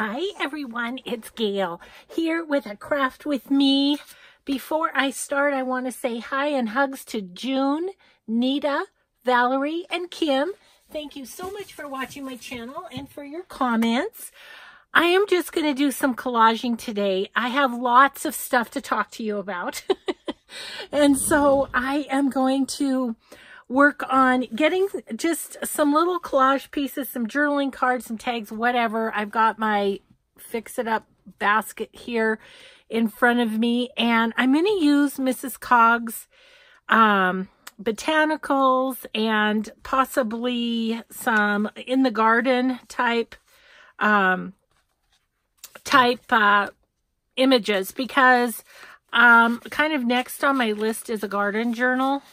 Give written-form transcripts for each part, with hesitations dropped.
Hi everyone, it's Gail here with a craft with me. Before I start, I want to say hi and hugs to June, Nita, Valerie, and Kim. Thank you so much for watching my channel and for your comments. I am just going to do some collaging today. I have lots of stuff to talk to you about. And so I am going to work on getting just some little collage pieces, some journaling cards, some tags, whatever. I've got my fix-it-up basket here in front of me, and I'm going to use Mrs. Cogs botanicals and possibly some in the garden type images, because kind of next on my list is a garden journal.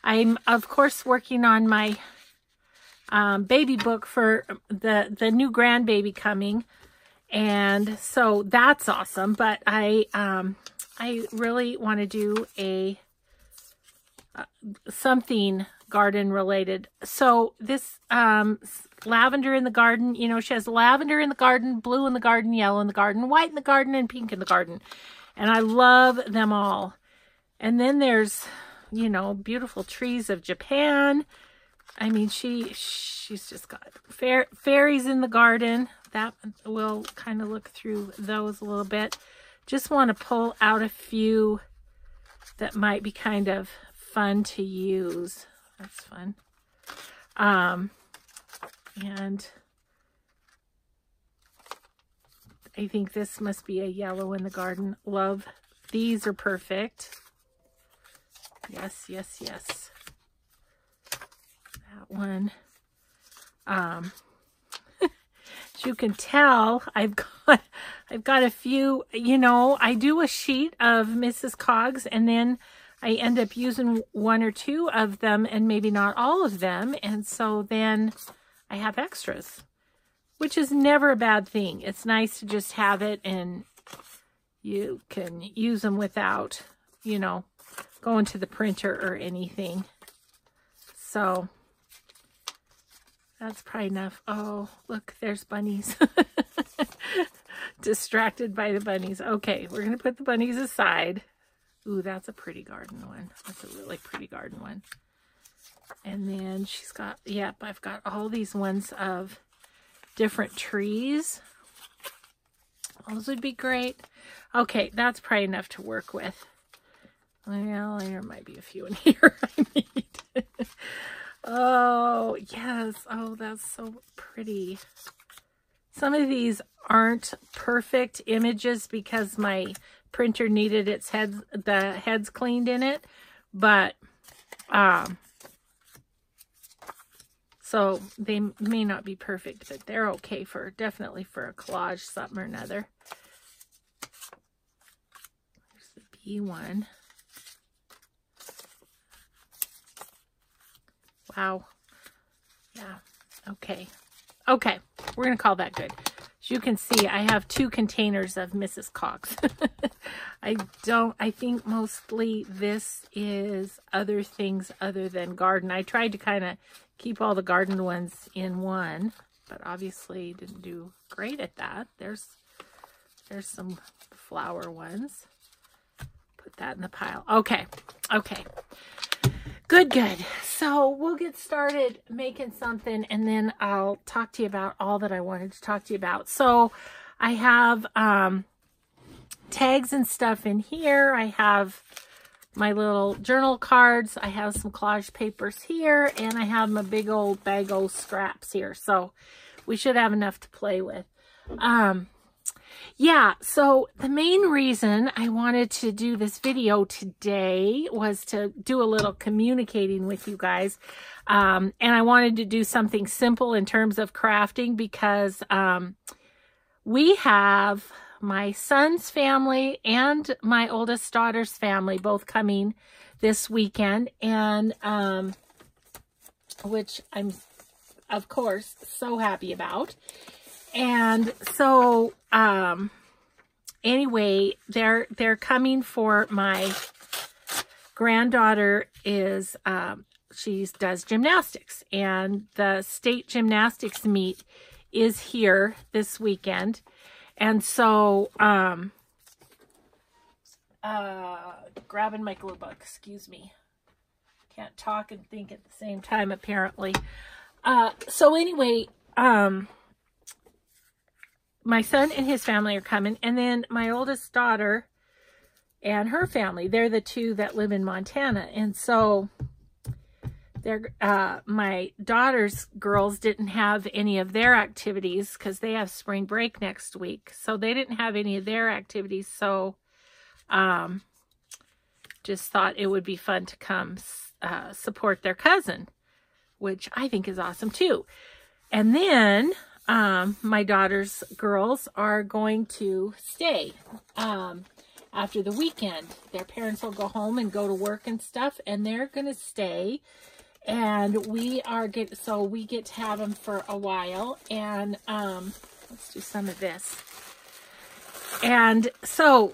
I'm, of course, working on my baby book for the new grandbaby coming, and so that's awesome. But I really want to do a something garden related. So this lavender in the garden, you know, she has lavender in the garden, blue in the garden, yellow in the garden, white in the garden, and pink in the garden, and I love them all. And then there's, you know, beautiful trees of Japan. I mean, she's just got fairies in the garden. That we'll kind of look through those a little bit. Just want to pull out a few that might be kind of fun to use. That's fun. And I think this must be a yellow in the garden. Love. These are perfect. Yes, yes, yes. That one. As you can tell, I've got a few, you know, I do a sheet of Mrs. Cogs, and then I end up using one or two of them and maybe not all of them. And so then I have extras, which is never a bad thing. It's nice to just have it and you can use them without, you know, going to the printer or anything. So that's probably enough. Oh, look, there's bunnies. Distracted by the bunnies. Okay, we're going to put the bunnies aside. Ooh, that's a pretty garden one. That's a really pretty garden one. And then she's got, yep, I've got all these ones of different trees. Those would be great. Okay, that's probably enough to work with. Well, there might be a few in here I need. Oh, yes. Oh, that's so pretty. Some of these aren't perfect images because my printer needed its heads, the heads cleaned in it, but so they may not be perfect, but they're okay for, definitely for a collage, something or another. There's the bee one. Wow. Yeah. Okay. Okay. We're going to call that good. As you can see, I have 2 containers of Mrs. Cogs. I think mostly this is other things other than garden. I tried to kind of keep all the garden ones in one, but obviously didn't do great at that. There's some flower ones. Put that in the pile. Okay. Okay. Good, good. So we'll get started making something, and then I'll talk to you about all that I wanted to talk to you about. So I have tags and stuff in here. I have my little journal cards. I have some collage papers here, and I have my big old bag of scraps here. So we should have enough to play with. Yeah, so the main reason I wanted to do this video today was to do a little communicating with you guys. And I wanted to do something simple in terms of crafting because we have my son's family and my oldest daughter's family both coming this weekend, and which I'm, of course, so happy about. And so, anyway, they're coming for my granddaughter is, she does gymnastics, and the state gymnastics meet is here this weekend. And so, grabbing my glue book, excuse me. Can't talk and think at the same time, apparently. So anyway, my son and his family are coming, and then my oldest daughter and her family, they're the two that live in Montana. And so they're, my daughter's girls didn't have any of their activities because they have spring break next week. So they didn't have any of their activities. So just thought it would be fun to come support their cousin, which I think is awesome too. And then my daughter's girls are going to stay after the weekend. Their parents will go home and go to work and stuff, and they're going to stay. And we get to have them for a while. And let's do some of this. And so,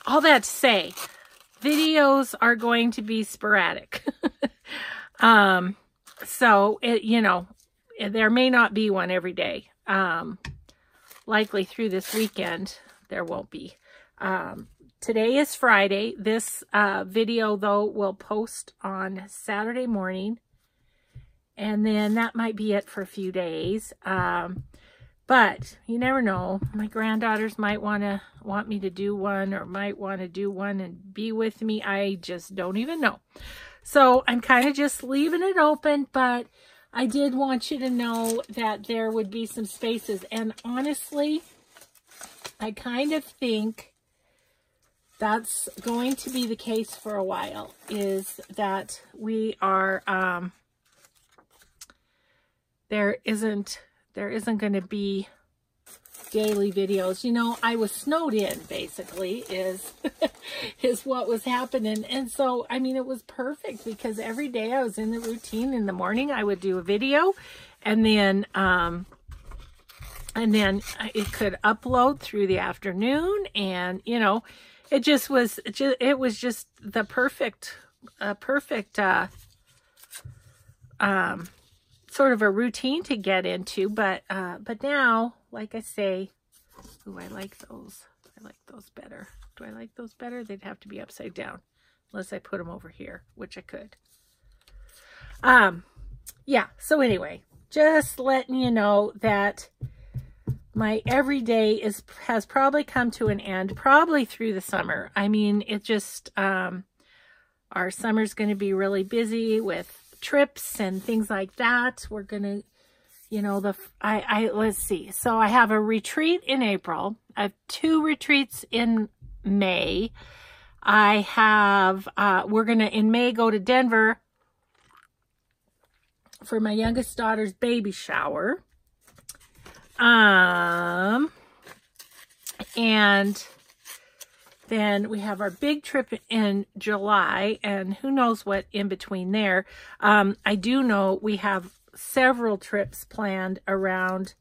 all that to say, videos are going to be sporadic. So, you know, there may not be one every day. Likely through this weekend, there won't be. Today is Friday. This video, though, will post on Saturday morning. And then that might be it for a few days. But you never know. My granddaughters might want me to do one, or might want to do one and be with me. I just don't even know. So I'm kind of just leaving it open, but I did want you to know that there would be some spaces. And honestly, I kind of think that's going to be the case for a while, is that we are, there isn't going to be daily videos. You know, I was snowed in, basically, is what was happening. And so, I mean, it was perfect because every day I was in the routine. In the morning, I would do a video, and then it could upload through the afternoon, and, you know, it was just the perfect, sort of a routine to get into. But now, like I say, ooh, I like those. I like those better. Do I like those better? They'd have to be upside down, unless I put them over here, which I could. Yeah, so anyway, just letting you know that my everyday has probably come to an end, probably through the summer. I mean, it just, our summer's going to be really busy with trips and things like that. We're going to, you know, let's see. So I have a retreat in April. I have 2 retreats in May. I have, we're going to, in May, go to Denver for my youngest daughter's baby shower. And then we have our big trip in July, and who knows what in between there. I do know we have several trips planned around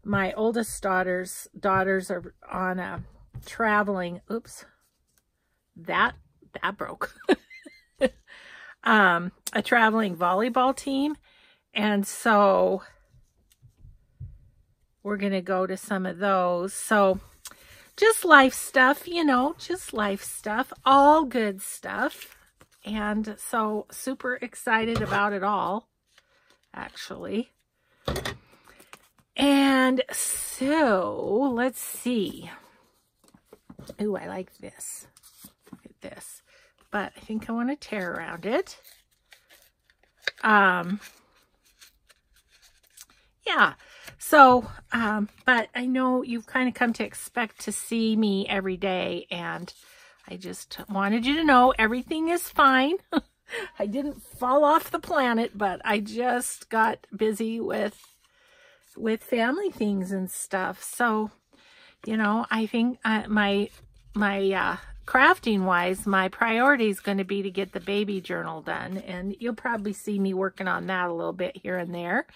my oldest daughters are on a traveling, oops, that broke. A traveling volleyball team. And so we're going to go to some of those. So just life stuff, you know, just life stuff, all good stuff. And so super excited about it all, actually. And so let's see. Ooh, I like this. Look at this. But I think I want to tear around it. Yeah. So, but I know you've kind of come to expect to see me every day, and I just wanted you to know everything is fine. I didn't fall off the planet, but I just got busy with family things and stuff. So, you know, I think my crafting wise, my priority is going to be to get the baby journal done, and you'll probably see me working on that a little bit here and there.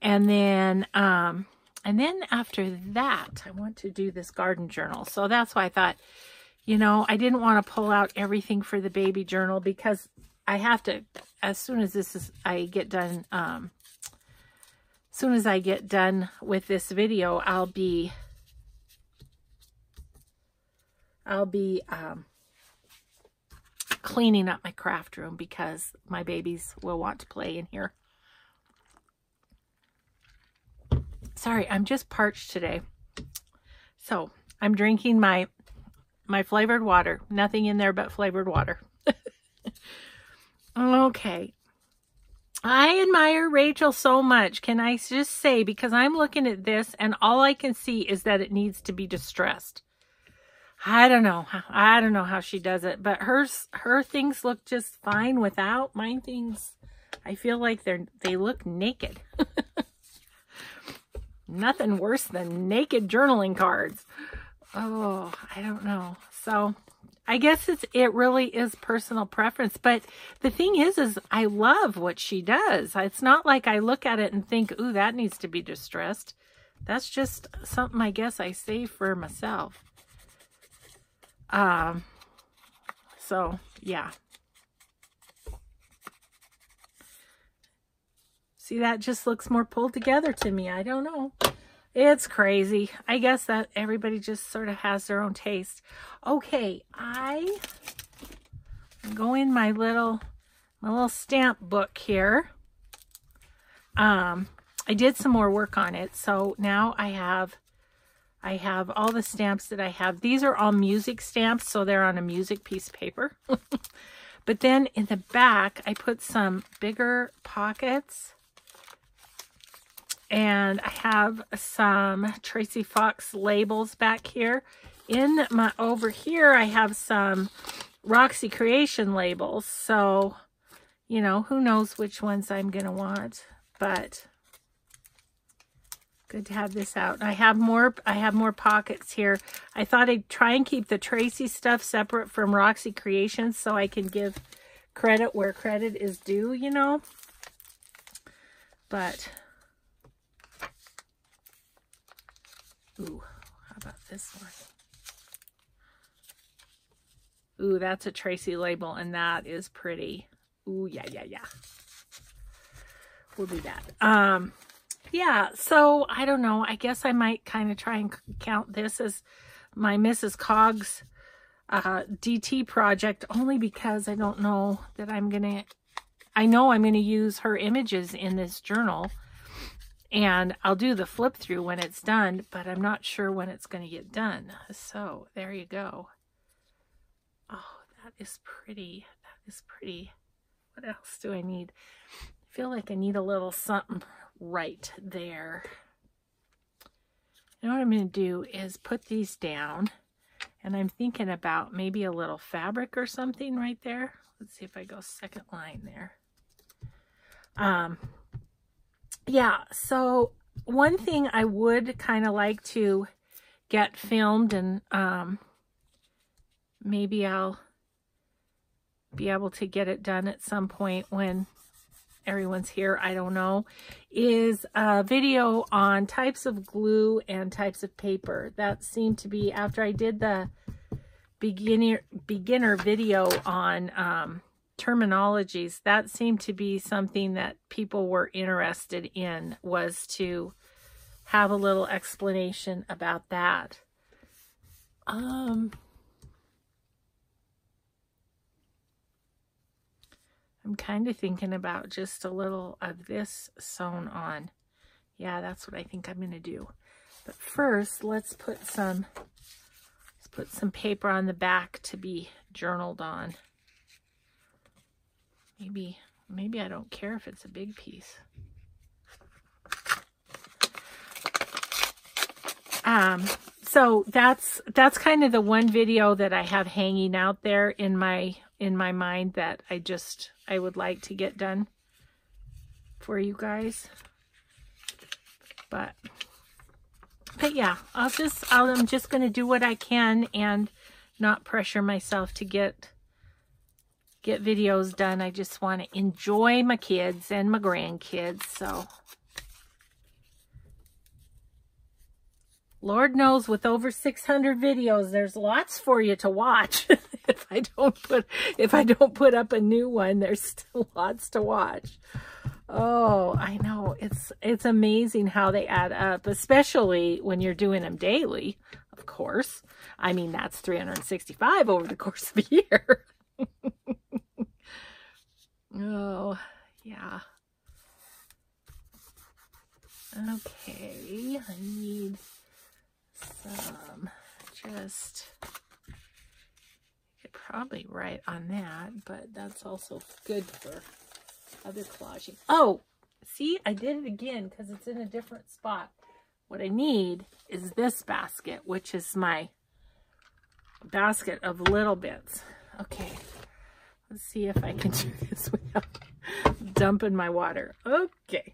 And then after that, I want to do this garden journal. So that's why I thought, you know, I didn't want to pull out everything for the baby journal, because I have to, as soon as I get done soon as I get done with this video, I'll be cleaning up my craft room because my babies will want to play in here. Sorry, I'm just parched today. So I'm drinking my flavored water. Nothing in there but flavored water. Okay. I admire Rachel so much. Can I just say, because I'm looking at this and all I can see is that it needs to be distressed. I don't know how she does it, but her things look just fine without. Mine things, I feel like they look naked. Nothing worse than naked journaling cards. Oh, I don't know. So I guess it really is personal preference. But the thing is I love what she does. It's not like I look at it and think, ooh, that needs to be distressed. That's just something I guess I save for myself. So yeah. See, that just looks more pulled together to me. I don't know. It's crazy. I guess that everybody just sort of has their own taste. Okay, I go in my little stamp book here. I did some more work on it, so now I have all the stamps that I have. These are all music stamps, so they're on a music piece of paper. But then in the back, I put some bigger pockets. And I have some Tracy Fox labels back here. Over here, I have some Roxy Creation labels. So, you know, who knows which ones I'm going to want. But good to have this out. I have more pockets here. I thought I'd try and keep the Tracy stuff separate from Roxy Creations so I can give credit where credit is due, you know. But ooh, how about this one? Ooh, that's a Tracy label, and that is pretty. Ooh, yeah. We'll do that. Yeah, so I don't know. I guess I might kind of try and count this as my Mrs. Cogs DT project, only because I don't know that I know I'm going to use her images in this journal. And I'll do the flip through when it's done, but I'm not sure when it's going to get done. So there you go. Oh, that is pretty. That is pretty. What else do I need? I feel like I need a little something right there. You know what I'm going to do is put these down. And I'm thinking about maybe a little fabric or something right there. Let's see if I go second line there. Yeah, so one thing I would kind of like to get filmed, and maybe I'll be able to get it done at some point when everyone's here, I don't know, is a video on types of glue and types of paper. That seemed to be, after I did the beginner video on terminologies, that seemed to be something that people were interested in, was to have a little explanation about that. I'm kind of thinking about just a little of this sewn on. Yeah, that's what I think I'm going to do. But first, let's put some paper on the back to be journaled on. Maybe I don't care if it's a big piece. So that's kind of the one video that I have hanging out there in my mind that I would like to get done for you guys. But yeah, I'm just going to do what I can and not pressure myself to get videos done. I just want to enjoy my kids and my grandkids. So Lord knows, with over 600 videos, there's lots for you to watch. If I don't put up a new one, there's still lots to watch. Oh, I know. It's amazing how they add up, especially when you're doing them daily, of course. I mean, that's 365 over the course of a year. Oh, yeah. Okay, I need some, just, probably write on that, but that's also good for other collaging. Oh, see, I did it again because it's in a different spot. What I need is this basket, which is my basket of little bits. Okay, let's see if I can do this without dumping my water. Okay.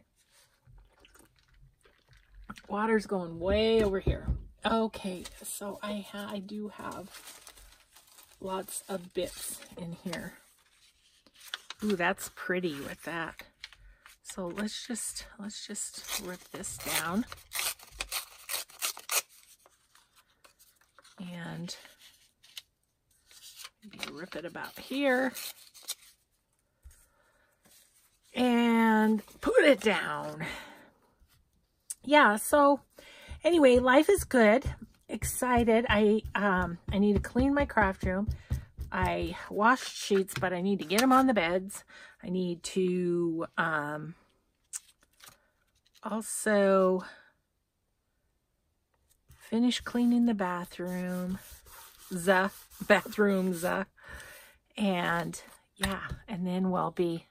Water's going way over here. Okay, so I do have lots of bits in here. Ooh, that's pretty with that. So let's just rip this down. And maybe rip it about here. And put it down. Yeah, so anyway, life is good. Excited. I need to clean my craft room. I washed sheets, but I need to get them on the beds. I need to also finish cleaning the bathrooms, and yeah, and then we'll be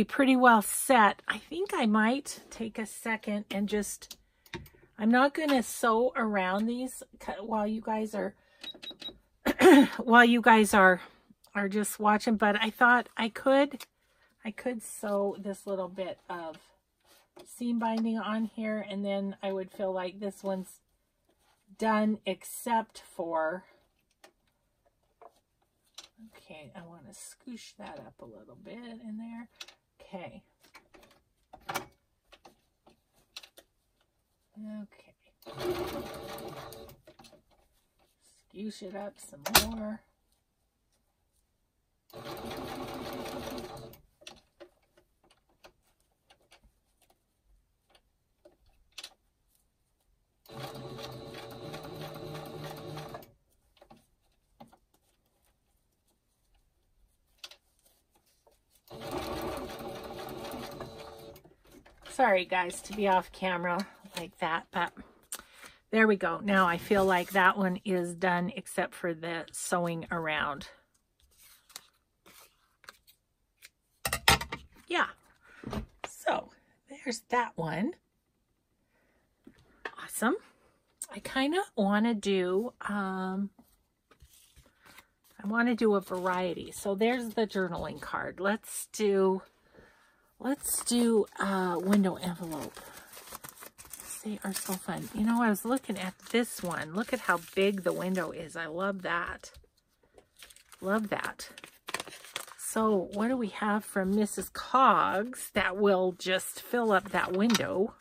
pretty well set. I think I might take a second and just, I'm not going to sew around these while you guys are are just watching, but I thought I could sew this little bit of seam binding on here, and then I would feel like this one's done except for, okay, I want to scoosh that up a little bit in there. Okay. Okay. Scoosh it up some more. Sorry guys to be off camera like that, but there we go. Now I feel like that one is done except for the sewing around. Yeah, so there's that one. Awesome. I kind of want to do I want to do a variety. So there's the journaling card. Let's do window envelope. They are so fun. You know, I was looking at this one. Look at how big the window is. I love that. Love that. So what do we have from Mrs. Cogs that will just fill up that window?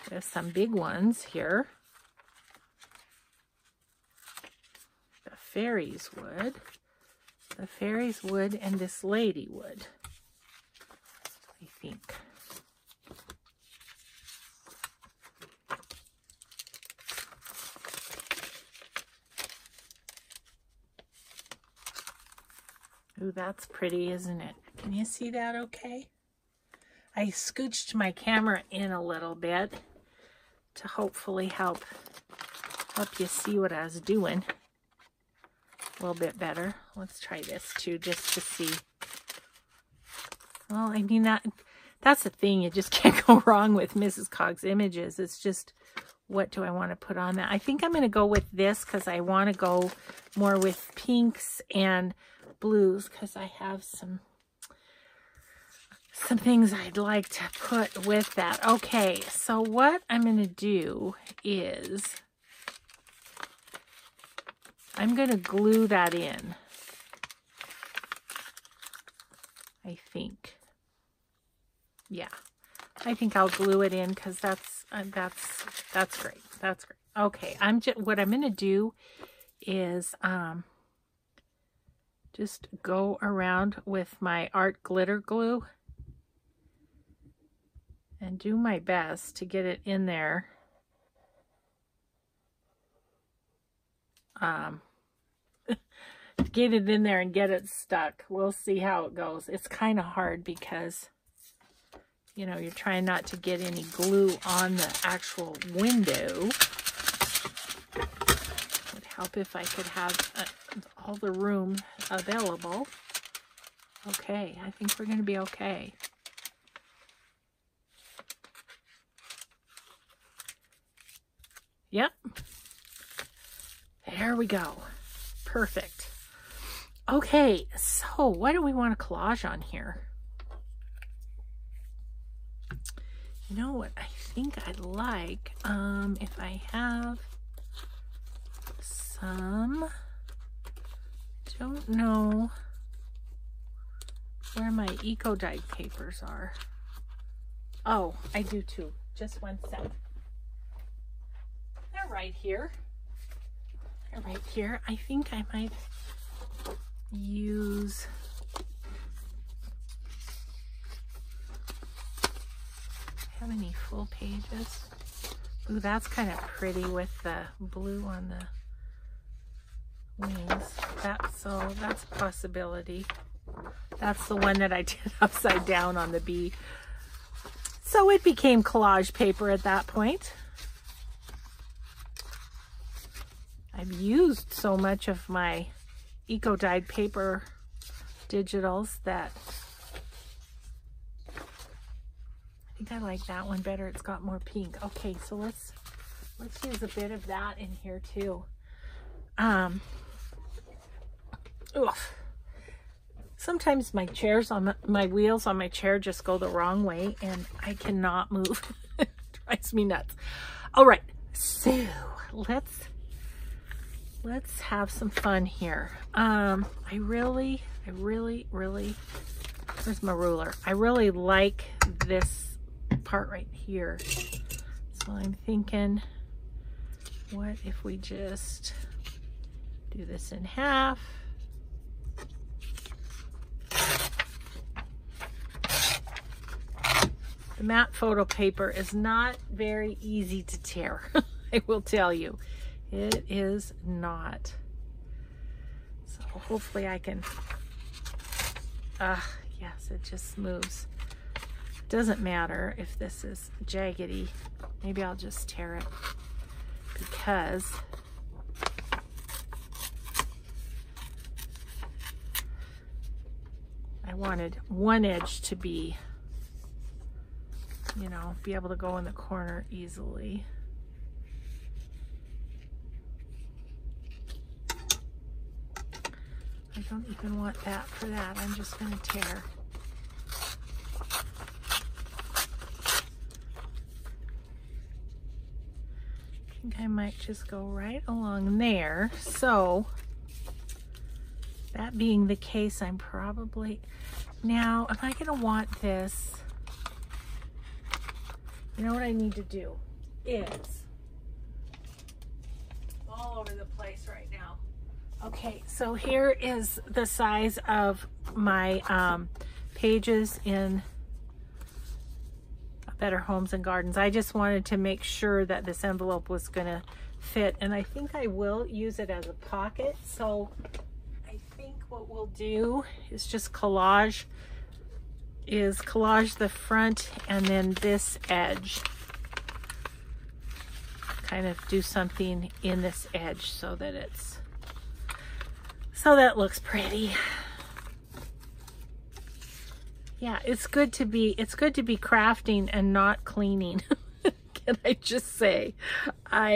There's some big ones here. The fairies would. The fairies would, and this lady would, I think. Ooh, that's pretty, isn't it? Can you see that okay? I scooched my camera in a little bit to hopefully help you see what I was doing a little bit better. Let's try this too, just to see. Well, I mean, that's the thing. You just can't go wrong with Mrs. Cogs images. It's just, what do I want to put on that? I think I'm going to go with this because I want to go more with pinks and blues because I have some things I'd like to put with that. Okay, so what I'm going to do is I'm going to glue that in, I think. Yeah, I think I'll glue it in because that's great. That's great. Okay, what I'm going to do is just go around with my art glitter glue and do my best to get it in there. Get it in there and get it stuck. We'll see how it goes. It's kind of hard because, you know, you're trying not to get any glue on the actual window. It would help if I could have all the room available. Okay, I think we're going to be okay. Yep. There we go. Perfect. Okay, so what do we want to collage on here? You know what I think I'd like? If I have some, don't know where my eco dyed papers are. Oh, I do too. Just one sec. They're right here. They're right here. I think I might use have any full pages. Ooh, that's kind of pretty with the blue on the wings. That's a possibility. That's the one that I did upside down on the bee. So it became collage paper at that point. I've used so much of my eco dyed paper digitals that I think I like that one better. It's got more pink. Okay, so let's use a bit of that in here too. Sometimes my chairs on my wheels on my chair just go the wrong way and I cannot move. It drives me nuts. All right, so let's have some fun here. I really, where's my ruler? I really like this part right here. So I'm thinking, what if we just do this in half? The matte photo paper is not very easy to tear. I will tell you. It is not. So hopefully I can, yes, it just moves. Doesn't matter if this is jaggedy. Maybe I'll just tear it because I wanted one edge to be, you know, be able to go in the corner easily. I don't even want that for that. I'm just going to tear. I think I might just go right along there. So, that being the case, I'm probably... Now, am I going to want this? You know what I need to do is... all over the place right now. Okay, so here is the size of my pages in Better Homes and Gardens. I just wanted to make sure that this envelope was going to fit, and I think I will use it as a pocket. So I think what we'll do is just collage the front and then this edge. Kind of do something in this edge so that it looks pretty. Yeah, it's good to be crafting and not cleaning. Can I just say, I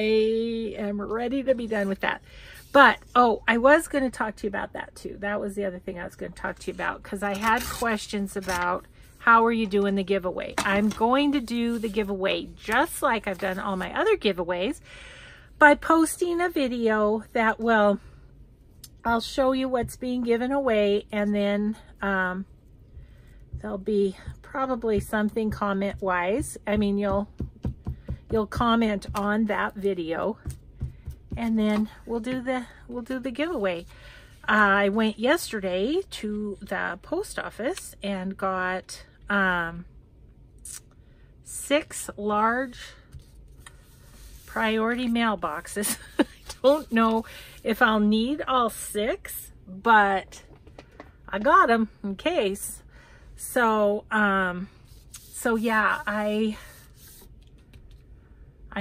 am ready to be done with that. But, oh, I was going to talk to you about that too. That was the other thing I was going to talk to you about, because I had questions about how are you doing the giveaway. I'm going to do the giveaway just like I've done all my other giveaways by posting a video that will, I'll show you what's being given away, and then there'll be probably something comment-wise. I mean, you'll comment on that video, and then we'll do the giveaway. I went yesterday to the post office and got 6 large priority mailboxes. I don't know if I'll need all 6, but I got them in case. So, so yeah, I'm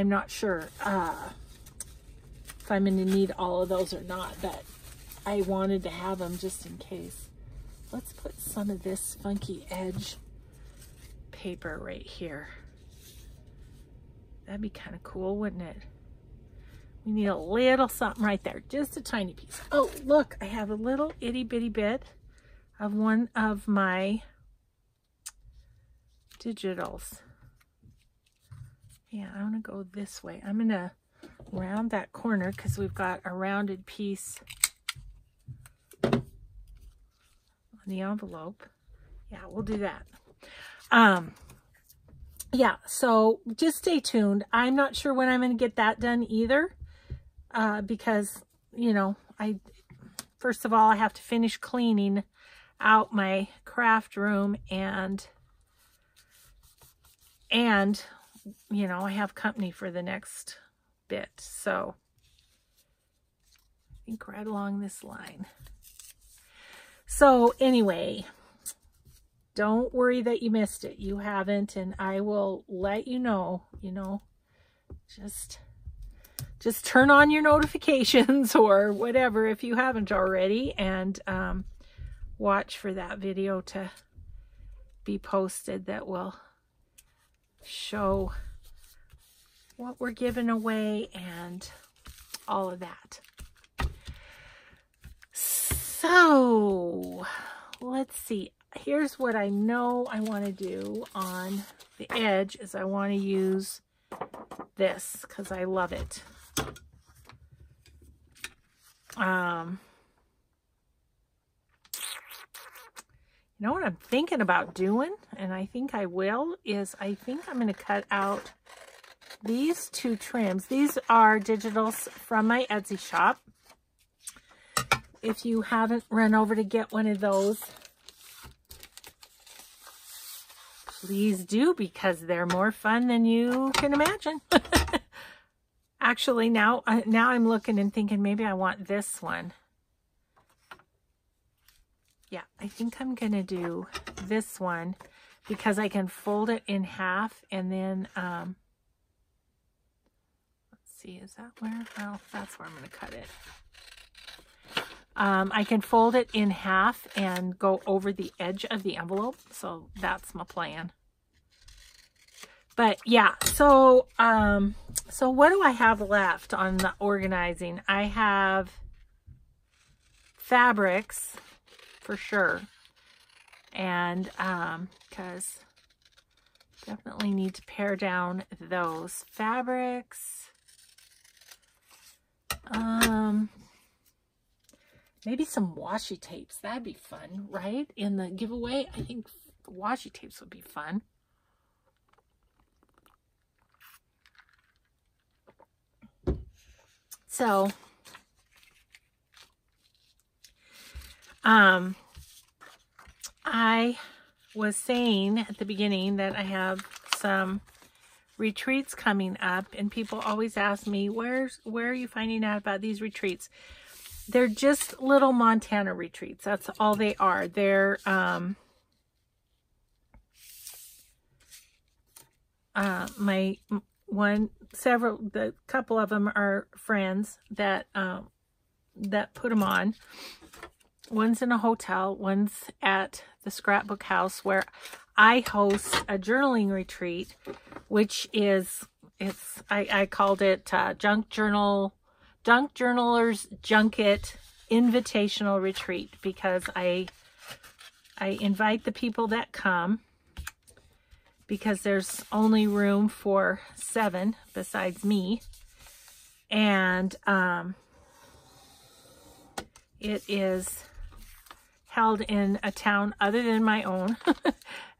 not sure if I'm going to need all of those or not, but I wanted to have them just in case. Let's put some of this funky edge paper right here. That'd be kind of cool, wouldn't it? We need a little something right there, just a tiny piece. Oh, look, I have a little itty bitty bit of one of my digitals. Yeah, I want to go this way. I'm going to round that corner because we've got a rounded piece on the envelope. Yeah, we'll do that. Yeah, so just stay tuned. I'm not sure when I'm going to get that done either, because, you know, first of all, I have to finish cleaning out my craft room, and you know, I have company for the next bit, so I think right along this line. So anyway, don't worry that you missed it. You haven't, and I will let you know, just turn on your notifications or whatever if you haven't already, and watch for that video to be posted that will show what we're giving away and all of that. So let's see. Here's what I know I want to do on the edge is I want to use this because I love it. You know what I'm thinking about doing, and I think I will, is I think I'm going to cut out these 2 trims. These are digitals from my Etsy shop. If you haven't run over to get one of those, please do, because they're more fun than you can imagine. Actually, now I'm looking and thinking maybe I want this one. Yeah, I think I'm going to do this one because I can fold it in half and then, let's see, is that where? Oh, that's where I'm going to cut it. I can fold it in half and go over the edge of the envelope. So that's my plan. But yeah, so what do I have left on the organizing? I have fabrics for sure. And because definitely need to pare down those fabrics. Maybe some washi tapes. That'd be fun, right? In the giveaway, I think the washi tapes would be fun. So, I was saying at the beginning that I have some retreats coming up, and people always ask me, where are you finding out about these retreats? They're just little Montana retreats. That's all they are. They're the couple of them are friends that that put them on. One's in a hotel, one's at the scrapbook house where I host a journaling retreat, which is, I called it Junk Journalers Junket Invitational Retreat, because I invite the people that come, because there's only room for 7 besides me, and it is held in a town other than my own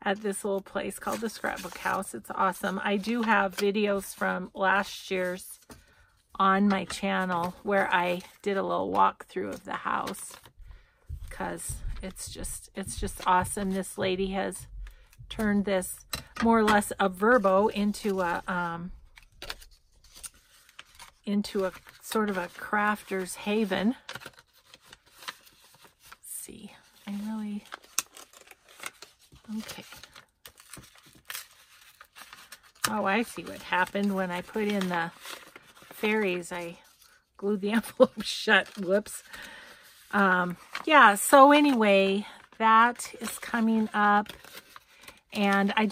at this little place called the Scrapbook House. It's awesome. I do have videos from last year's on my channel where I did a little walkthrough of the house, because it's just awesome. This lady has turned this more or less a verbo into a sort of a crafter's haven. Let's see. Okay. Oh, I see what happened when I put in the fairies. I glued the envelope shut. Whoops. Yeah, so anyway, that is coming up. And I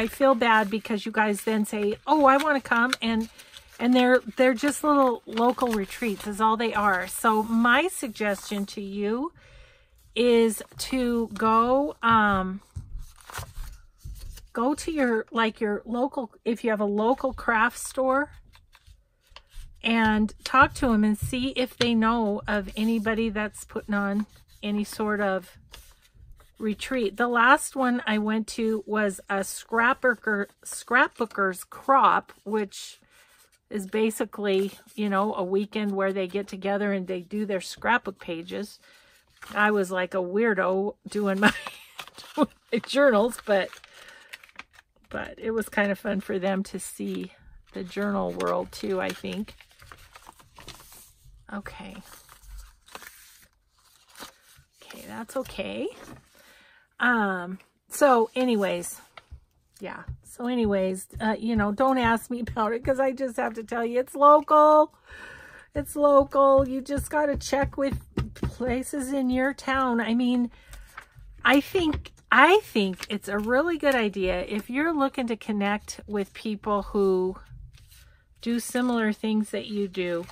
feel bad because you guys then say, oh, I want to come, and they're just little local retreats is all they are. So my suggestion to you is to go to your local, if you have a local craft store, and talk to them and see if they know of anybody that's putting on any sort of retreat. The last one I went to was a scrapbooker's crop, which is basically, you know, a weekend where they get together and they do their scrapbook pages. I was like a weirdo doing my, journals, but it was kind of fun for them to see the journal world too, I think. Okay. Okay, that's okay. So anyways, yeah. So anyways, you know, don't ask me about it because I just have to tell you it's local. It's local. You just got to check with places in your town. I mean, I think it's a really good idea if you're looking to connect with people who do similar things that you do.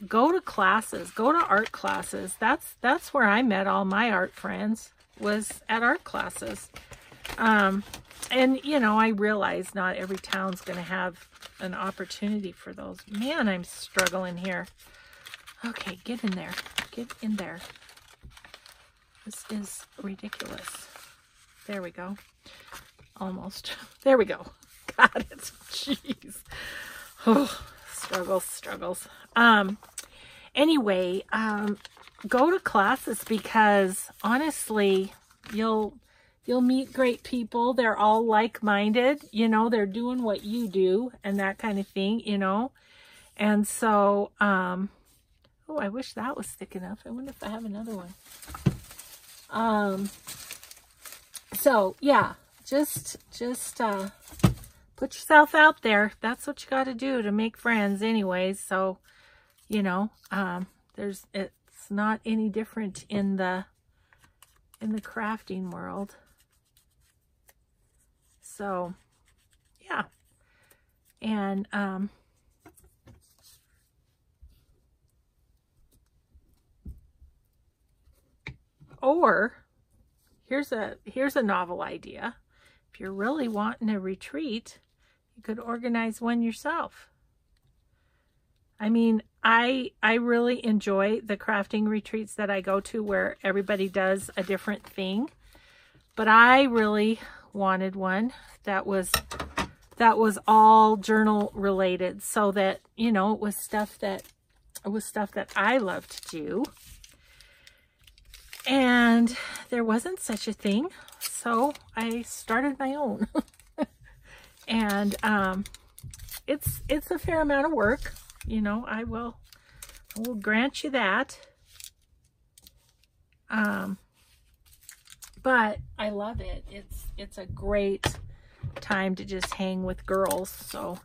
Go to classes, go to art classes. That's where I met all my art friends, was at art classes. And you know, I realize not every town's going to have an opportunity for those. Man, I'm struggling here. Okay, get in there. Get in there. This is ridiculous. There we go. Almost. There we go. God, it's, jeez. Oh, struggles. Anyway, go to classes because honestly, you'll meet great people. They're all like-minded, you know, they're doing what you do and that kind of thing, you know. And so, oh, I wish that was thick enough. I wonder if I have another one. So yeah, just put yourself out there. That's what you got to do to make friends anyways. So, you know, it's not any different in the crafting world. So, yeah. And, or here's a novel idea. If you're really wanting a retreat, you could organize one yourself. I mean, I really enjoy the crafting retreats that I go to where everybody does a different thing. But I really wanted one that was all journal related, so that, you know, it was stuff that I love to do. And there wasn't such a thing, so I started my own. And it's a fair amount of work, you know, I will grant you that. But I love it. It's a great time to just hang with girls. So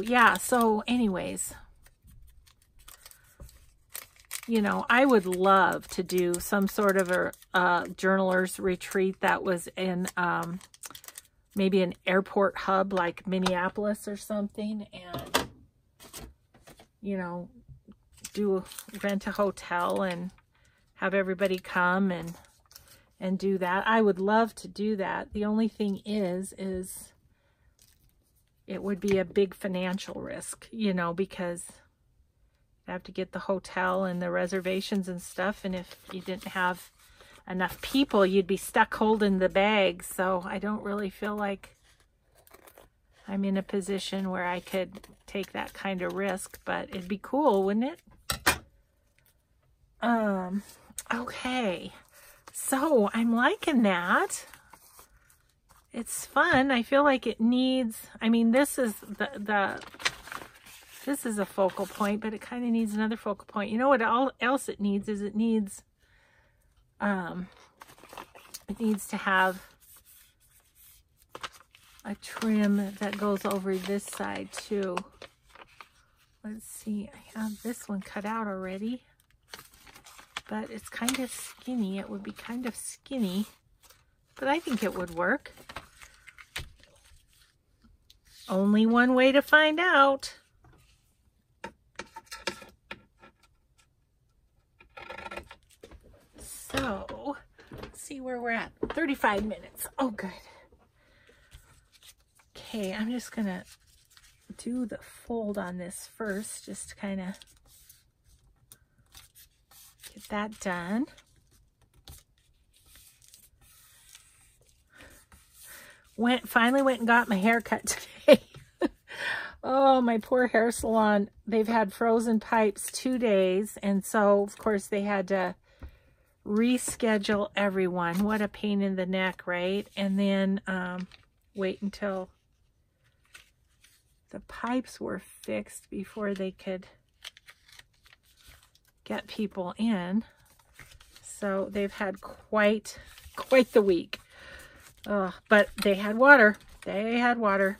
yeah. So anyways, you know, I would love to do some sort of a journaler's retreat that was in maybe an airport hub like Minneapolis or something, and, you know, rent a hotel and have everybody come and do that. I would love to do that. The only thing is it would be a big financial risk, you know, because you have to get the hotel and the reservations and stuff. And if you didn't have enough people, you'd be stuck holding the bag. So I don't really feel like I'm in a position where I could take that kind of risk, but it'd be cool, wouldn't it? Okay. So I'm liking that. it's fun. I feel like it needs, I mean, this is this is a focal point, but it kind of needs another focal point. You know what else it needs is it needs to have a trim that goes over this side too. Let's see, I have this one cut out already, but it's kind of skinny. It would be kind of skinny, but I think it would work. Only one way to find out. So, let's see where we're at. 35 minutes. Oh, good. Okay, I'm just going to do the fold on this first, just to kind of get that done. Finally went and got my hair cut today. Oh, my poor hair salon. They've had frozen pipes 2 days, and so of course they had to reschedule everyone. What a pain in the neck, right? And then wait until the pipes were fixed before they could get people in. So they've had quite the week. But they had water. They had water.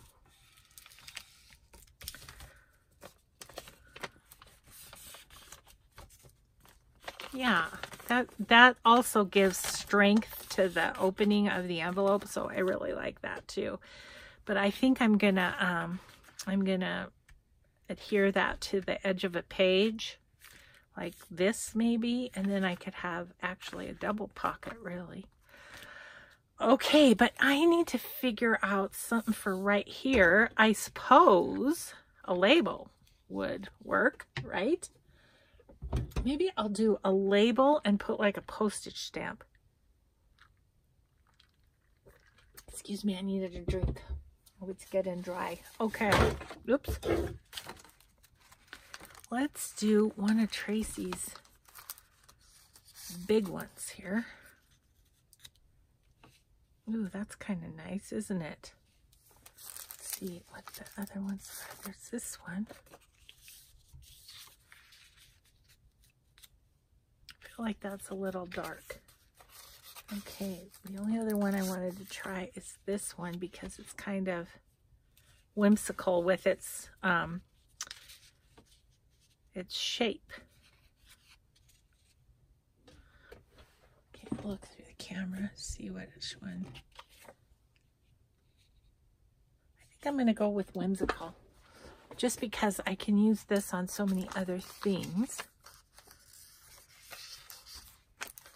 Yeah, that also gives strength to the opening of the envelope, so I really like that too. But I think I'm gonna adhere that to the edge of a page, like this maybe, and then I could have actually a double pocket, really. Okay, but I need to figure out something for right here. I suppose a label would work, right? Maybe I'll do a label and put like a postage stamp. Excuse me, I needed a drink. Oh, it's getting dry. Okay, oops. Let's do one of Tracy's big ones here. Ooh, that's kind of nice, isn't it? Let's see what the other ones are. There's this one. I feel like that's a little dark. Okay, the only other one I wanted to try is this one because it's kind of whimsical with its shape. Okay, look through the camera, see which one. I think I'm going to go with whimsical, just because I can use this on so many other things.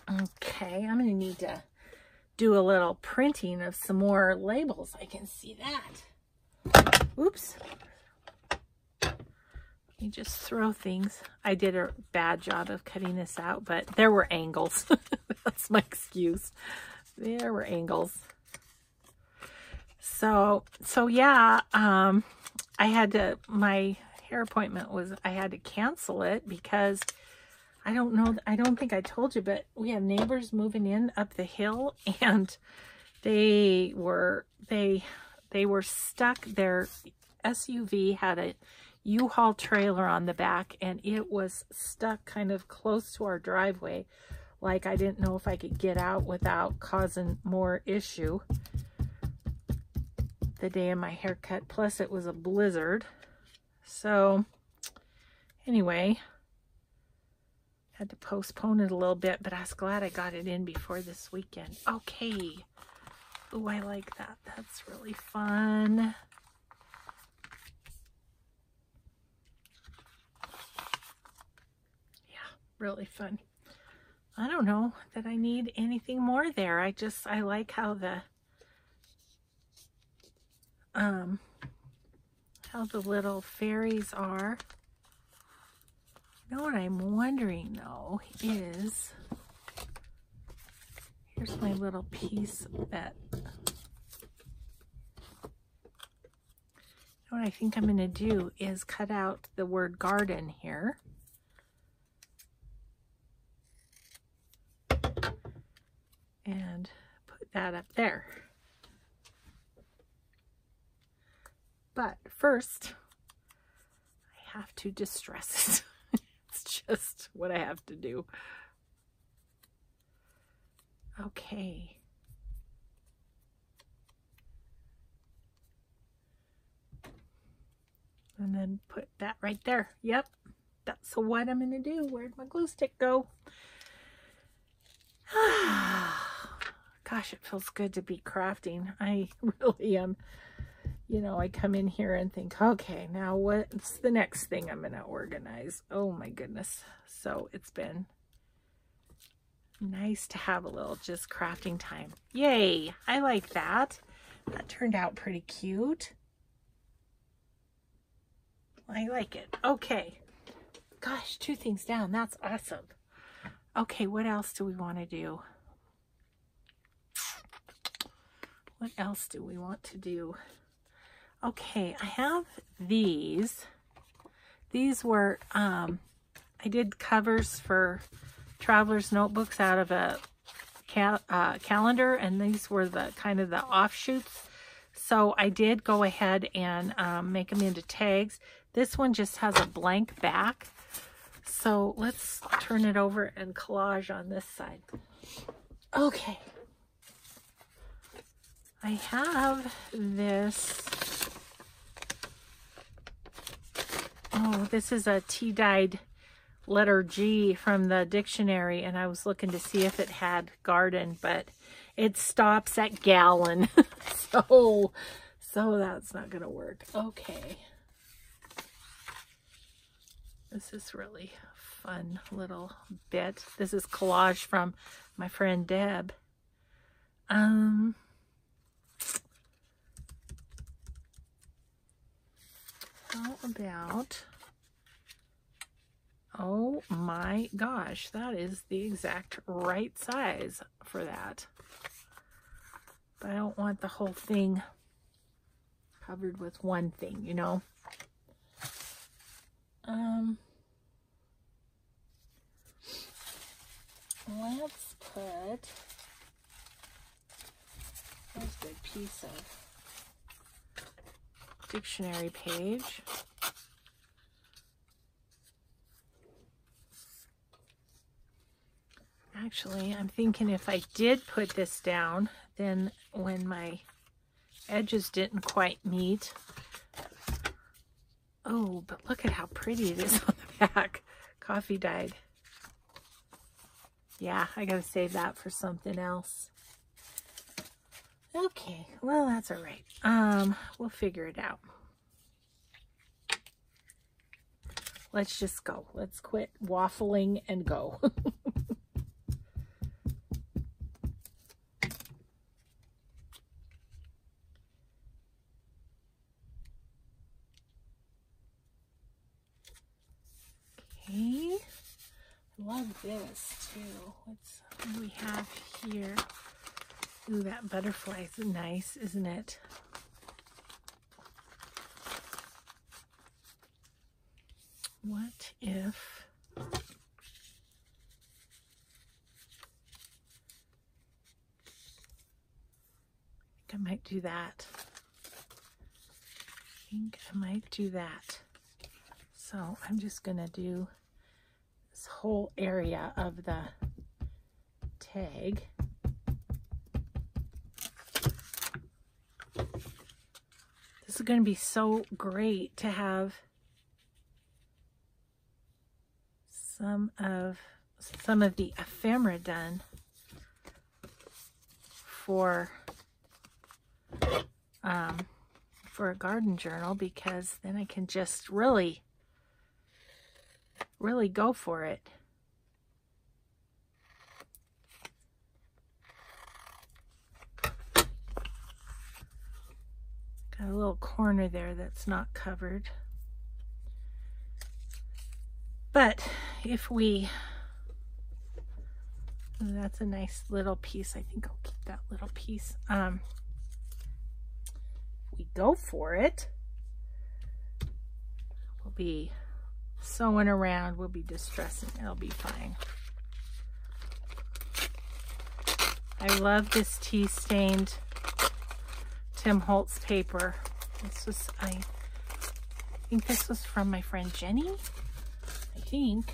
Okay, I'm going to need to do a little printing of some more labels. I can see that. Oops. Let me just throw things. I did a bad job of cutting this out, but there were angles. That's my excuse. There were angles. So yeah, I had to, my hair appointment was, I had to cancel it because I don't know, I don't think I told you, but we have neighbors moving in up the hill, and they were stuck. Their SUV had a U-Haul trailer on the back, and it was stuck kind of close to our driveway. Like, I didn't know if I could get out without causing more issue the day of my haircut. Plus, it was a blizzard. So, anyway, had to postpone it a little bit, but I was glad I got it in before this weekend. Okay. Oh, I like that. That's really fun. Yeah, really fun. I don't know that I need anything more there. I like how the little fairies are. You know what I'm wondering though is, here's my little piece that, you know what I think I'm going to do is cut out the word garden here. And put that up there. But first, I have to distress it. It's just what I have to do. Okay. And then put that right there. Yep. That's what I'm going to do. Where'd my glue stick go? Gosh, it feels good to be crafting. I really am. You know, I come in here and think, okay, now what's the next thing I'm going to organize? Oh my goodness. So it's been nice to have a little just crafting time. Yay. I like that. That turned out pretty cute. I like it. Okay. Gosh, 2 things down. That's awesome. Okay, what else do we want to do? What else do we want to do? Okay, I have these. These were, I did covers for traveler's notebooks out of a calendar, and these were the kind of the offshoots. So I did go ahead and make them into tags. This one just has a blank back. So let's turn it over and collage on this side. Okay. I have this. Oh, this is a tea-dyed letter G from the dictionary, and I was looking to see if it had garden, but it stops at gallon. so that's not going to work. Okay. This is really fun little bit. This is collage from my friend Deb. How about, oh my gosh, that is the exact right size for that. But I don't want the whole thing covered with one thing, you know. Let's put, that's a good piece of dictionary page. Actually, I'm thinking if I did put this down, then when my edges didn't quite meet. Oh, but look at how pretty it is on the back. Coffee dyed. Yeah, I gotta save that for something else. Okay, well, that's all right. We'll figure it out. Let's just go. Let's quit waffling and go. Okay. I love this too. What do we have here? Ooh, that butterfly is nice, isn't it? What if I think I might do that. So I'm just gonna do this whole area of the tag. This is going to be so great to have some of the ephemera done for a garden journal, because then I can just really go for it. Got a little corner there that's not covered. But if we, oh, that's a nice little piece. I think I'll keep that little piece. We go for it. We'll be sewing around. We'll be distressing. It'll be fine. I love this tea stained Tim Holtz paper. This was, I think this was from my friend Jenny. I think.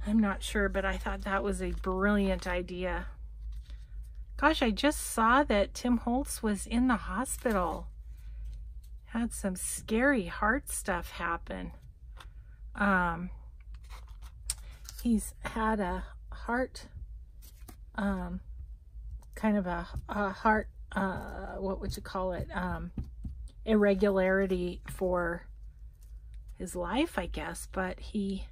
I'm not sure, but I thought that was a brilliant idea. Gosh, I just saw that Tim Holtz was in the hospital. Had some scary heart stuff happen. He's had a heart, kind of a heart, what would you call it? Irregularity for his life, I guess, but he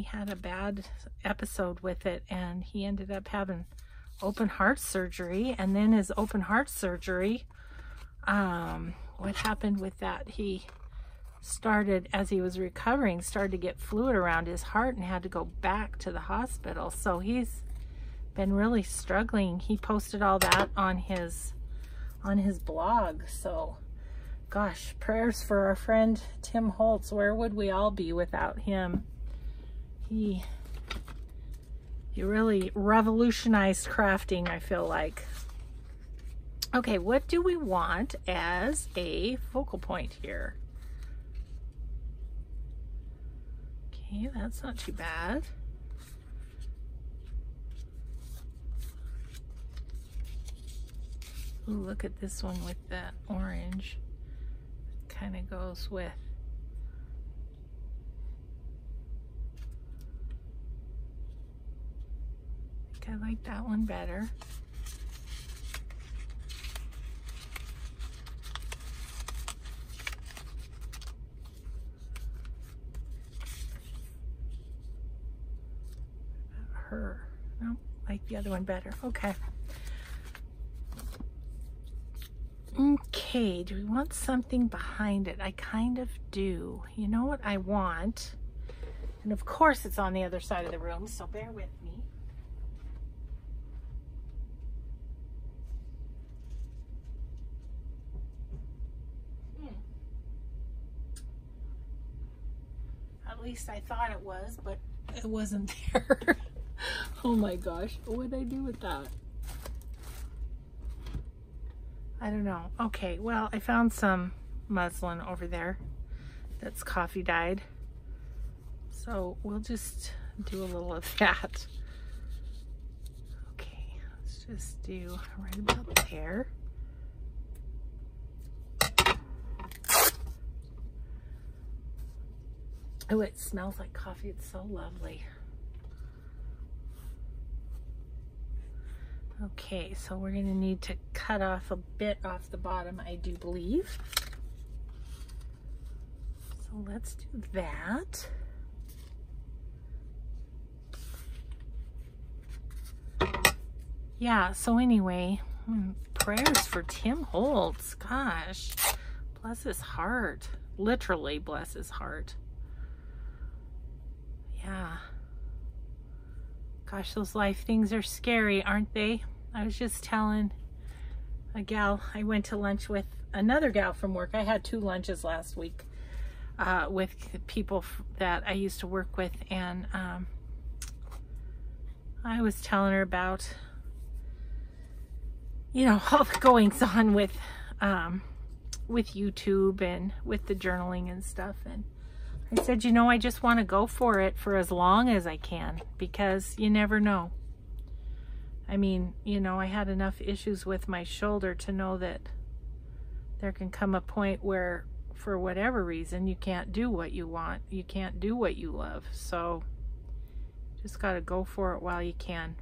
had a bad episode with it, and he ended up having open heart surgery. And then his open heart surgery, what happened with that? He started, as he was recovering, started to get fluid around his heart and had to go back to the hospital. So he's been really struggling. He posted all that on his blog. So gosh, prayers for our friend Tim Holtz. Where would we all be without him? He really revolutionized crafting, I feel like. Okay, what do we want as a focal point here? Okay, that's not too bad. Ooh, look at this one with that orange. Kind of goes with. I like that one better. Her. No, like the other one better. Okay. Okay, do we want something behind it? I kind of do. You know what I want? And of course it's on the other side of the room, so bear with me. At least I thought it was, but it wasn't there. Oh my gosh, what did I do with that? I don't know. Okay, well, I found some muslin over there that's coffee dyed. So we'll just do a little of that. Okay, let's just do right about there. Oh, it smells like coffee. It's so lovely. Okay, so we're going to need to cut off a bit off the bottom, I do believe. So let's do that. Yeah, so anyway, prayers for Tim Holtz. Gosh, bless his heart. Literally bless his heart. Yeah. Gosh, those life things are scary, aren't they? I was just telling a gal, I went to lunch with another gal from work. I had 2 lunches last week with people that I used to work with, and I was telling her about, you know, all the goings on with YouTube and with the journaling and stuff. And I said, you know, I just want to go for it for as long as I can, because you never know. I mean, you know, I had enough issues with my shoulder to know that there can come a point where, for whatever reason, you can't do what you want. You can't do what you love. So just got to go for it while you can.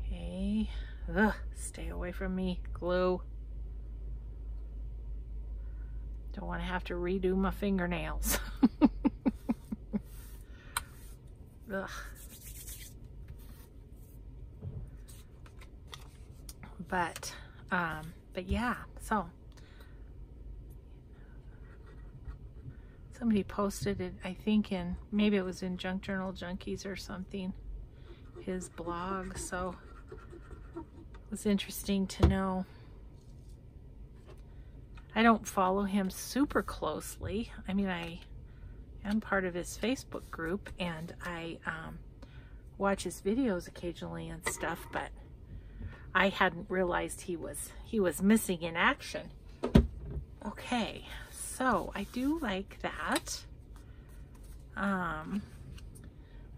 Okay. Ugh, stay away from me, glue. Don't want to have to redo my fingernails. Ugh. But yeah, so somebody posted it, I think maybe it was in Junk Journal Junkies or something, his blog, so it was interesting to know. I don't follow him super closely. I mean, I am part of his Facebook group, and I watch his videos occasionally and stuff, but I hadn't realized he was missing in action. Okay, so I do like that. I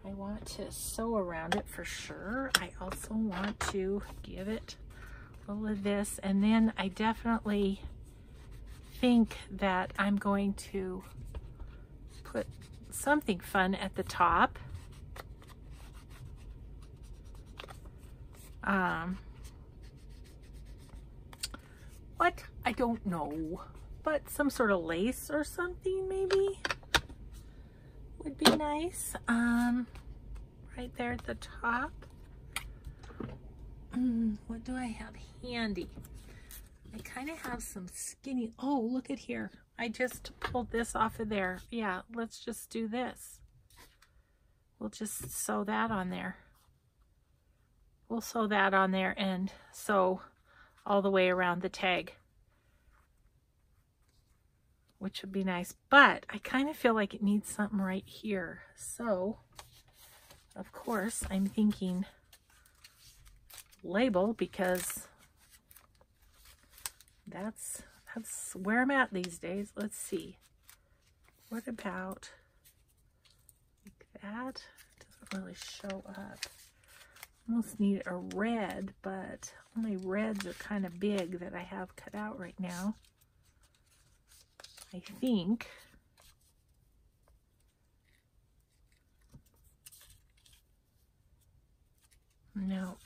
want to sew around it for sure. I also want to give it a little of this, and then I definitely think that I'm going to put something fun at the top. What? I don't know, but some sort of lace or something maybe would be nice. Right there at the top. What do I have handy? I kind of have some skinny, oh, look at here. I just pulled this off of there. Yeah, let's just do this. We'll just sew that on there. We'll sew that on there and sew all the way around the tag, which would be nice. But I kind of feel like it needs something right here. So, of course, I'm thinking label, because that's where I'm at these days. Let's see. What about like that? Doesn't really show up. Almost need a red, but my reds are kind of big that I have cut out right now. I think. No.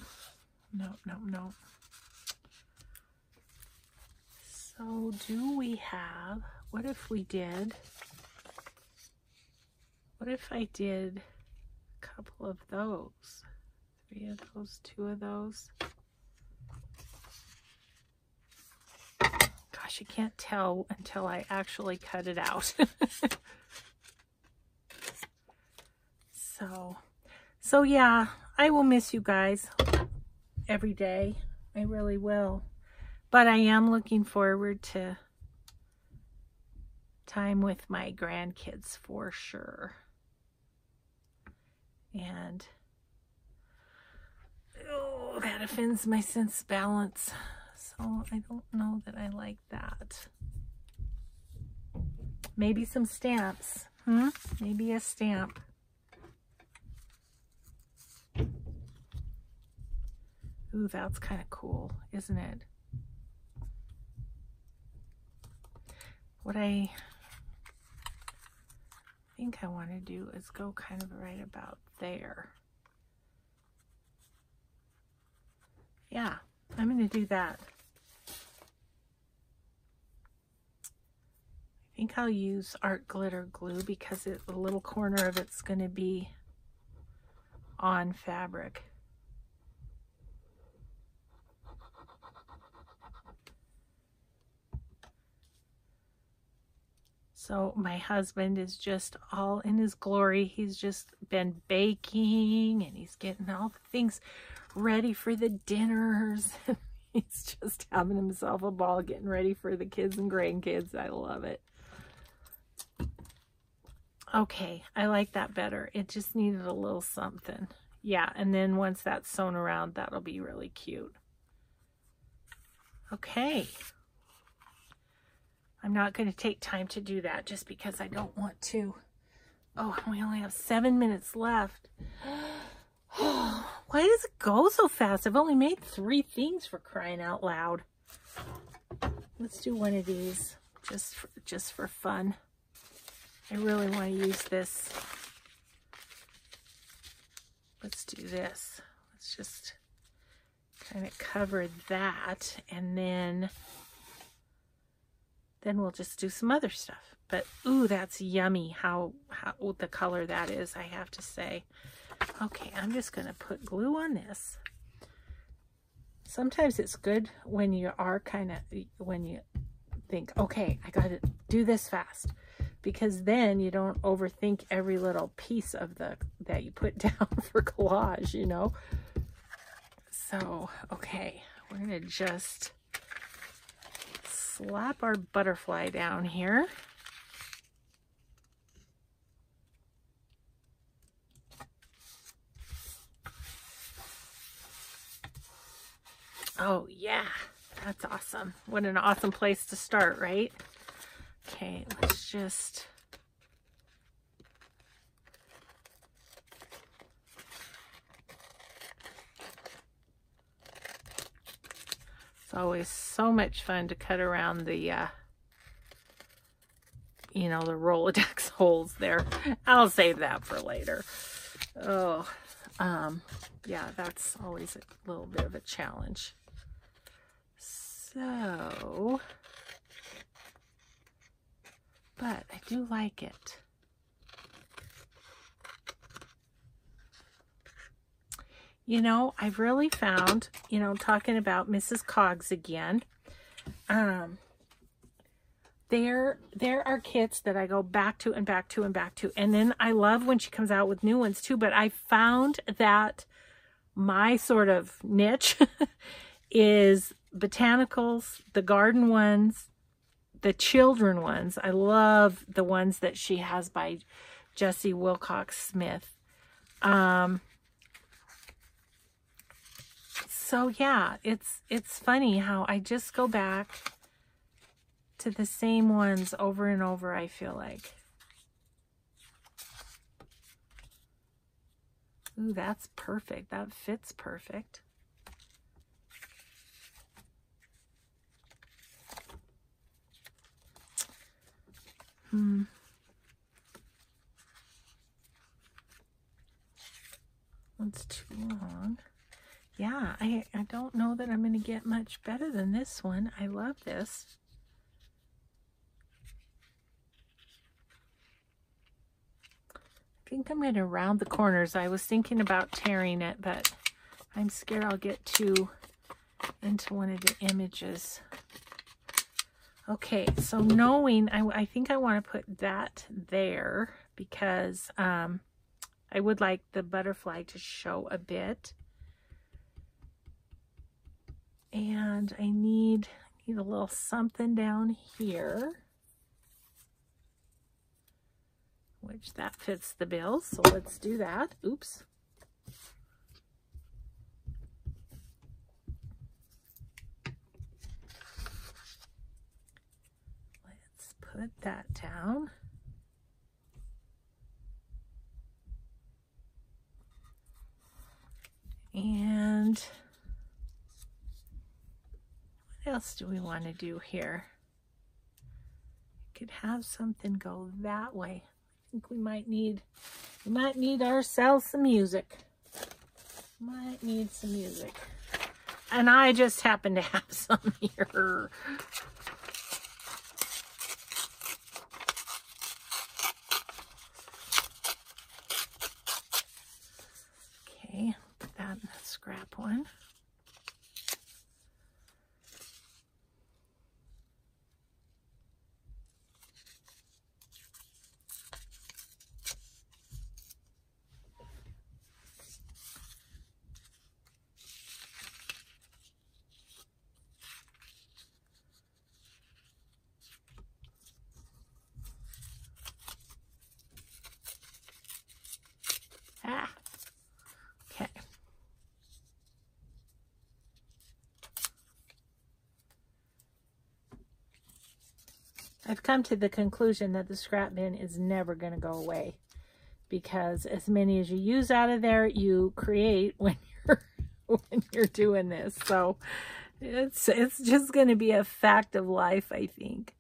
So do we have, what if we did, what if I did a couple of those? 3 of those, 2 of those. Gosh, you can't tell until I actually cut it out. So yeah, I will miss you guys every day. I really will. But I am looking forward to time with my grandkids for sure. And oh, that offends my sense of balance. So I don't know that I like that. Maybe some stamps. Maybe a stamp. Ooh, that's kind of cool, isn't it? What I think I want to do is go kind of right about there. Yeah, I'm going to do that. I think I'll use art glitter glue because the little corner of it's going to be on fabric. So my husband is just all in his glory. He's just been baking and he's getting all the things ready for the dinners. He's just having himself a ball getting ready for the kids and grandkids. I love it. Okay, I like that better. It just needed a little something. Yeah, and then once that's sewn around, that'll be really cute. Okay. I'm not going to take time to do that just because I don't want to. Oh, we only have 7 minutes left. Why does it go so fast? I've only made 3 things, for crying out loud. Let's do one of these just for fun. I really want to use this. Let's do this. Let's just kind of cover that, and then we'll just do some other stuff. But ooh, that's yummy how the color that is, I have to say. Okay, I'm just going to put glue on this. Sometimes it's good when you are when you think, okay, I got to do this fast, because then you don't overthink every little piece of that you put down for collage, you know. So, okay, we're going to just slap our butterfly down here. Oh, yeah. That's awesome. What an awesome place to start, right? Okay, let's just... It's always so much fun to cut around the, you know, the Rolodex holes there. I'll save that for later. Oh, yeah, that's always a little bit of a challenge. So, but I do like it. You know, I've really found, you know, talking about Mrs. Cogs again, there are kits that I go back to and back to and back to. And then I love when she comes out with new ones too. But I found that my sort of niche is botanicals, the garden ones, the children ones. I love the ones that she has by Jessie Wilcox Smith. So yeah, it's funny how I just go back to the same ones over and over, I feel like. Ooh, that's perfect. That fits perfect. That's too long. Yeah, I don't know that I'm going to get much better than this one. I love this. I think I'm going to round the corners. I was thinking about tearing it, but I'm scared I'll get too into one of the images. Okay, so knowing, I think I want to put that there because I would like the butterfly to show a bit. And I need a little something down here, which that fits the bill. So let's do that. Oops. Let's put that down. And what else do we want to do here? Could have something go that way. I think we might need ourselves some music. Might need some music. And I just happen to have some here. Okay, put that in the scrap one. Okay. I've come to the conclusion that the scrap bin is never going to go away because as many as you use out of there, you create when you're doing this. So it's just going to be a fact of life, I think.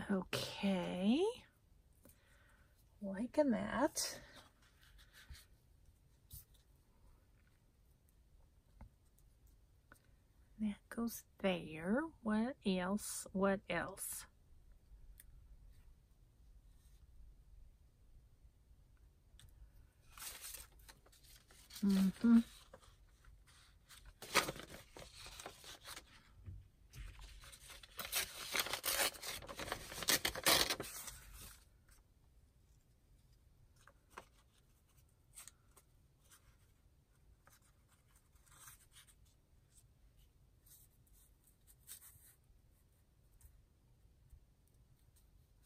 Okay, liking that. That goes there. What else? What else?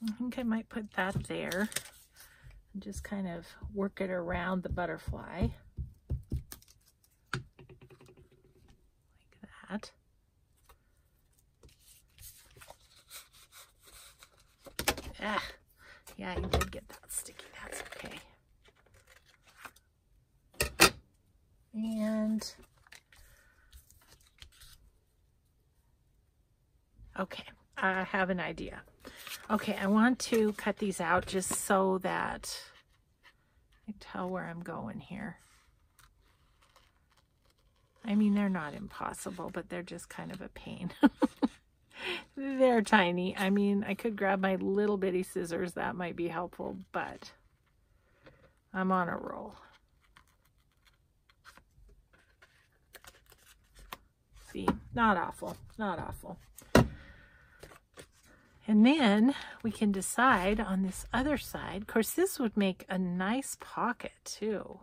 I think I might put that there and just kind of work it around the butterfly. Like that. Ah, yeah, I did get that sticky. That's okay. And okay, I have an idea. Okay, I want to cut these out just so that I can tell where I'm going here. I mean, they're not impossible, but they're just kind of a pain. They're tiny. I mean, I could grab my little bitty scissors. That might be helpful, but I'm on a roll. See, not awful, not awful. And then we can decide on this other side. Of course, this would make a nice pocket too.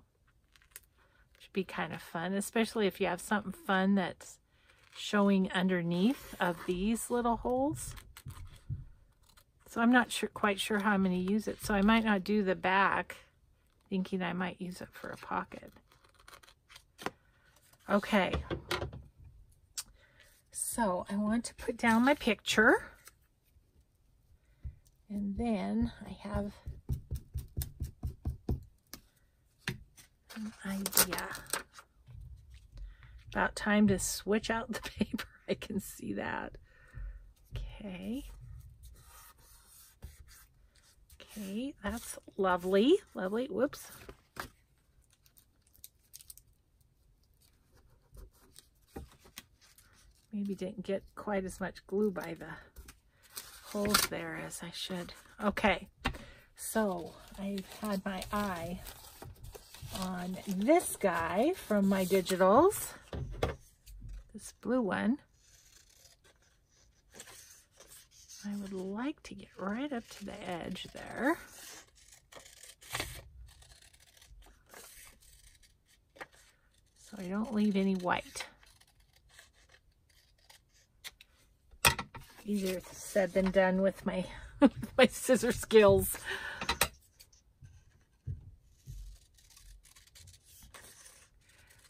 Should be kind of fun, especially if you have something fun that's showing underneath of these little holes. So I'm not quite sure how I'm going to use it. So I might not do the back, thinking I might use it for a pocket. Okay. So I want to put down my picture. And then I have an idea. About time to switch out the paper. I can see that. Okay. Okay, that's lovely. Lovely. Whoops. Maybe didn't get quite as much glue by the holes there as I should. Okay, so I've had my eye on this guy from my digitals, this blue one. I would like to get right up to the edge there. So I don't leave any white. Easier said than done with my my scissor skills.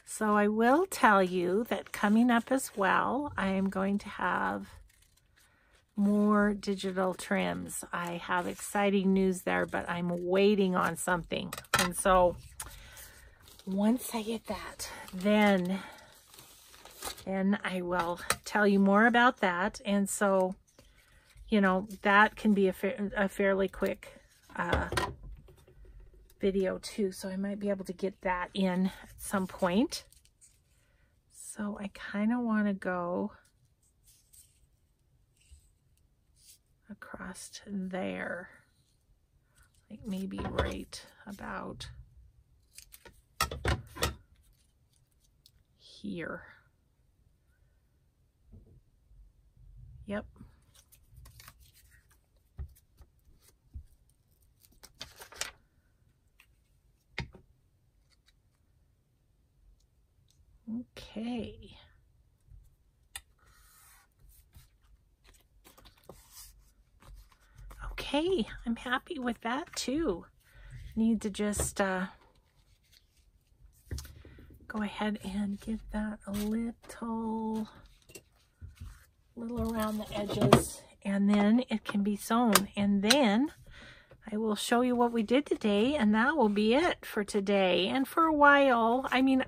So I will tell you that coming up as well, I am going to have more digital trims. I have exciting news there, but I'm waiting on something. And so once I get that, then I will tell you more about that. And so, you know, that can be a fairly quick video too. So I might be able to get that in at some point. So I kind of want to go across to there, like maybe right about here. Yep. Okay. Okay, I'm happy with that too. Need to just go ahead and give that a little around the edges, and then it can be sewn. And then I will show you what we did today, and that will be it for today and for a while. I mean,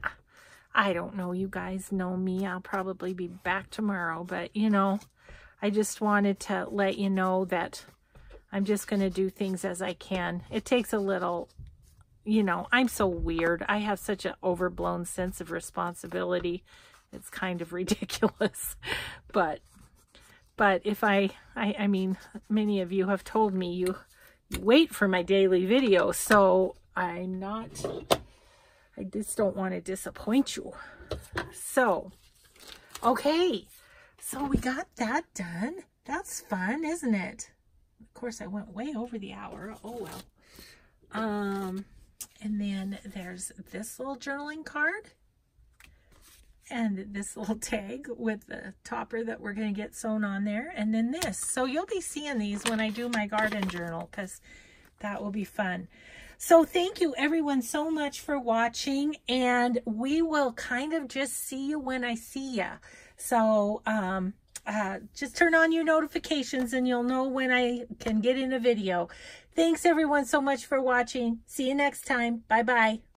I don't know, you guys know me. I'll probably be back tomorrow, but you know, I just wanted to let you know that I'm just going to do things as I can. It takes a little, you know, I'm so weird. I have such an overblown sense of responsibility. It's kind of ridiculous. But if I mean, many of you have told me you wait for my daily video, so I just don't want to disappoint you. So, okay. So we got that done. That's fun, isn't it? Of course, I went way over the hour. Oh, well. And then there's this little journaling card. and this little tag with the topper that we're going to get sewn on there, and then this. So you'll be seeing these when I do my garden journal, because that will be fun. So thank you everyone so much for watching, and we will kind of just see you when I see ya. So just turn on your notifications and you'll know when I can get in a video. Thanks everyone so much for watching. See you next time. Bye bye.